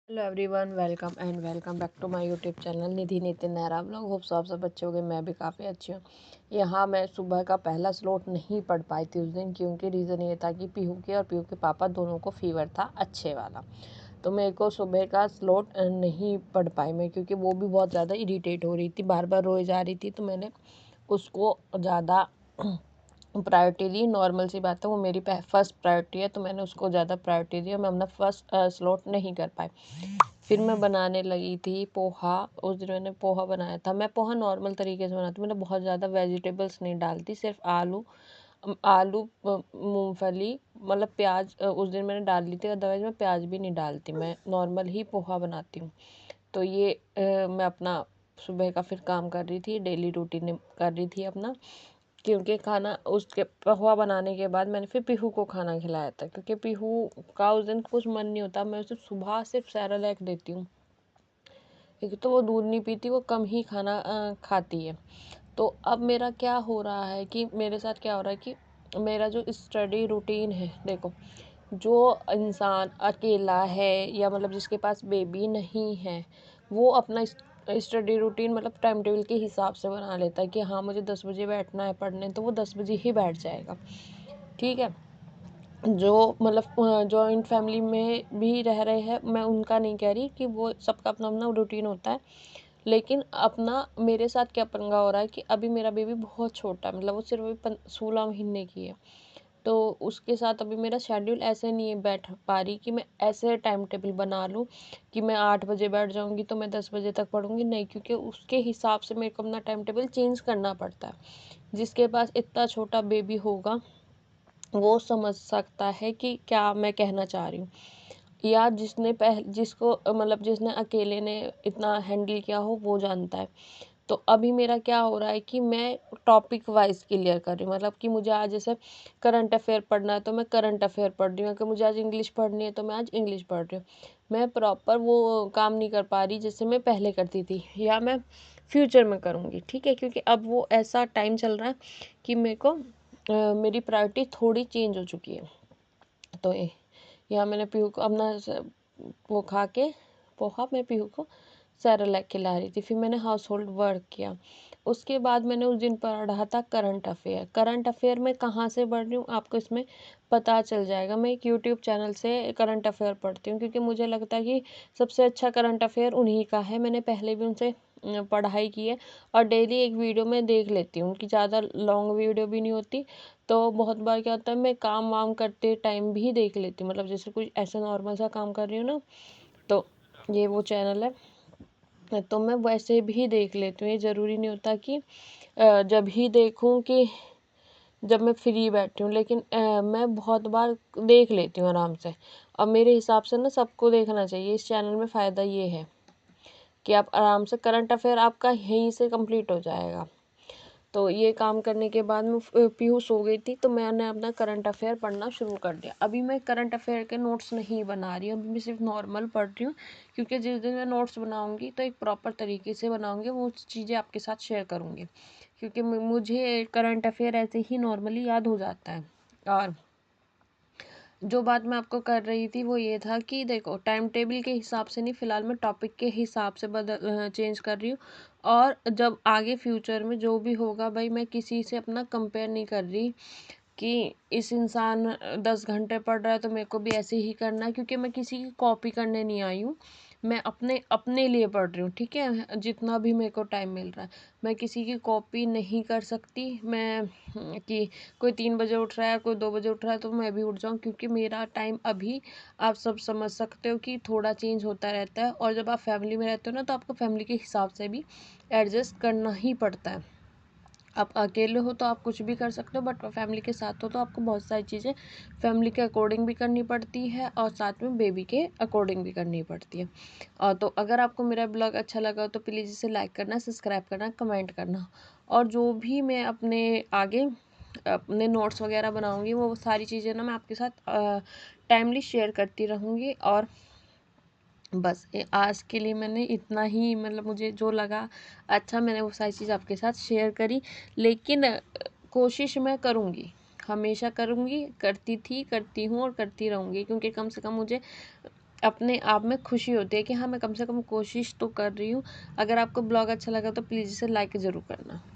Hello everyone, welcome back to my YouTube channel Nidhi Nitin Nehra vlog. Hope आप सब अच्छे होंगे। मैं भी काफ़ी अच्छी हूँ। यहाँ मैं सुबह का पहला स्लॉट नहीं पढ़ पाई थी उस दिन, क्योंकि रीज़न ये था कि पीहू के और पीहू के पापा दोनों को फीवर था अच्छे वाला। तो मेरे को सुबह का स्लॉट नहीं पढ़ पाई मैं, क्योंकि वो भी बहुत ज़्यादा इरीटेट हो रही थी, बार बार रोए जा रही थी। तो मैंने उसको ज़्यादा प्रायोरिटी दी। नॉर्मल सी बात है, वो मेरी फर्स्ट प्रायोरिटी है, तो मैंने उसको ज़्यादा प्रायोरिटी दी और मैं अपना फर्स्ट स्लॉट नहीं कर पाई। फिर मैं बनाने लगी थी पोहा। उस दिन मैंने पोहा बनाया था। मैं पोहा नॉर्मल तरीके से बनाती हूँ, मैंने बहुत ज़्यादा वेजिटेबल्स नहीं डालती, सिर्फ आलू आलू मूंगफली मतलब प्याज उस दिन मैंने डाल ली थी, अदरवाइज़ मैं प्याज भी नहीं डालती, मैं नॉर्मल ही पोहा बनाती हूँ। तो ये मैं अपना सुबह का फिर काम कर रही थी, डेली रूटीन कर रही थी अपना, क्योंकि खाना उसके पोहा बनाने के बाद मैंने फिर पीहू को खाना खिलाया था, क्योंकि पीहू का उस दिन कुछ मन नहीं होता। मैं उसे सुबह सिर्फ सेरेलैक देती हूँ। एक तो वो दूध नहीं पीती, वो कम ही खाना खाती है। तो अब मेरा क्या हो रहा है कि मेरे साथ क्या हो रहा है कि मेरा जो स्टडी रूटीन है, देखो, जो इंसान अकेला है या मतलब जिसके पास बेबी नहीं है, वो अपना स्टडी रूटीन मतलब टाइम टेबल के हिसाब से बना लेता है कि हाँ मुझे 10 बजे बैठना है पढ़ने, तो वो 10 बजे ही बैठ जाएगा। ठीक है। जो मतलब जॉइंट फैमिली में भी रह रहे हैं, मैं उनका नहीं कह रही कि वो सबका अपना अपना रूटीन होता है, लेकिन अपना मेरे साथ क्या पंगा हो रहा है कि अभी मेरा बेबी बहुत छोटा है, मतलब वो सिर्फ अभी 16 महीने की है। तो उसके साथ अभी मेरा शेड्यूल ऐसे नहीं है बैठ पा रही कि मैं ऐसे टाइम टेबल बना लूँ कि मैं 8 बजे बैठ जाऊँगी तो मैं 10 बजे तक पढ़ूँगी, नहीं, क्योंकि उसके हिसाब से मेरे को अपना टाइम टेबल चेंज करना पड़ता है। जिसके पास इतना छोटा बेबी होगा, वो समझ सकता है कि क्या मैं कहना चाह रही हूँ, या जिसको मतलब जिसने अकेले ने इतना हैंडल किया हो, वो जानता है। तो अभी मेरा क्या हो रहा है कि मैं टॉपिक वाइज क्लियर कर रही हूँ, मतलब कि मुझे आज जैसे करंट अफेयर पढ़ना है तो मैं करंट अफेयर पढ़ रही हूँ, अगर मुझे आज इंग्लिश पढ़नी है तो मैं आज इंग्लिश पढ़ रही हूँ। मैं प्रॉपर वो काम नहीं कर पा रही जैसे मैं पहले करती थी, या मैं फ्यूचर में करूँगी। ठीक है, क्योंकि अब वो ऐसा टाइम चल रहा है कि मेरे को मेरी प्रायोरिटी थोड़ी चेंज हो चुकी है। तो यहाँ मैंने पीहू को अपना वो खा के पोहा मैं पीहू को सेरेलैक खिला रही थी। फिर मैंने हाउस होल्ड वर्क किया। उसके बाद मैंने उस दिन पढ़ा था करंट अफेयर। करंट अफेयर मैं कहाँ से पढ़ रही हूँ आपको इसमें पता चल जाएगा। मैं एक यूट्यूब चैनल से करंट अफेयर पढ़ती हूँ, क्योंकि मुझे लगता है कि सबसे अच्छा करंट अफेयर उन्हीं का है। मैंने पहले भी उनसे पढ़ाई की है और डेली एक वीडियो मैं देख लेती हूँ। उनकी ज़्यादा लॉन्ग वीडियो भी नहीं होती, तो बहुत बार क्या होता है मैं काम वाम करते टाइम भी देख लेती हूँ, मतलब जैसे कुछ ऐसा नॉर्मल सा काम कर रही हूँ ना, तो ये वो चैनल है, तो मैं वैसे भी देख लेती हूँ। ये ज़रूरी नहीं होता कि जब ही देखूँ कि जब मैं फ्री बैठी हूँ, लेकिन मैं बहुत बार देख लेती हूँ आराम से। और मेरे हिसाब से ना सबको देखना चाहिए। इस चैनल में फ़ायदा ये है कि आप आराम से करंट अफेयर आपका यहीं से कंप्लीट हो जाएगा। तो ये काम करने के बाद मैं पीहू सो गई थी, तो मैंने अपना करंट अफेयर पढ़ना शुरू कर दिया। अभी मैं करंट अफेयर के नोट्स नहीं बना रही हूँ, अभी मैं सिर्फ नॉर्मल पढ़ रही हूँ, क्योंकि जिस दिन मैं नोट्स बनाऊँगी तो एक प्रॉपर तरीके से बनाऊँगी, वो चीज़ें आपके साथ शेयर करूँगी, क्योंकि मुझे करंट अफेयर ऐसे ही नॉर्मली याद हो जाता है। और जो बात मैं आपको कर रही थी वो ये था कि देखो, टाइम टेबल के हिसाब से नहीं, फ़िलहाल मैं टॉपिक के हिसाब से चेंज कर रही हूँ। और जब आगे फ्यूचर में जो भी होगा भाई, मैं किसी से अपना कंपेयर नहीं कर रही कि इस इंसान 10 घंटे पढ़ रहा है तो मेरे को भी ऐसे ही करना है, क्योंकि मैं किसी की कॉपी करने नहीं आई हूँ। मैं अपने अपने लिए पढ़ रही हूँ, ठीक है, जितना भी मेरे को टाइम मिल रहा है। मैं किसी की कॉपी नहीं कर सकती। मैं कि कोई 3 बजे उठ रहा है, कोई 2 बजे उठ रहा है तो मैं भी उठ जाऊँ, क्योंकि मेरा टाइम अभी आप सब समझ सकते हो कि थोड़ा चेंज होता रहता है। और जब आप फैमिली में रहते हो ना, तो आपको फैमिली के हिसाब से भी एडजस्ट करना ही पड़ता है। आप अकेले हो तो आप कुछ भी कर सकते हो, बट फैमिली के साथ हो तो आपको बहुत सारी चीज़ें फैमिली के अकॉर्डिंग भी करनी पड़ती है और साथ में बेबी के अकॉर्डिंग भी करनी पड़ती है। और तो अगर आपको मेरा ब्लॉग अच्छा लगा तो प्लीज़ इसे लाइक करना, सब्सक्राइब करना, कमेंट करना। और जो भी मैं अपने आगे अपने नोट्स वगैरह बनाऊँगी, वो सारी चीज़ें ना मैं आपके साथ टाइमली शेयर करती रहूँगी। और बस आज के लिए मैंने इतना ही, मतलब मुझे जो लगा अच्छा, मैंने वो सारी चीज़ आपके साथ शेयर करी। लेकिन कोशिश मैं करूँगी, हमेशा करूँगी, करती थी, करती हूँ और करती रहूँगी, क्योंकि कम से कम मुझे अपने आप में खुशी होती है कि हाँ, मैं कम से कम कोशिश तो कर रही हूँ। अगर आपको ब्लॉग अच्छा लगा तो प्लीज़ इसे लाइक ज़रूर करना।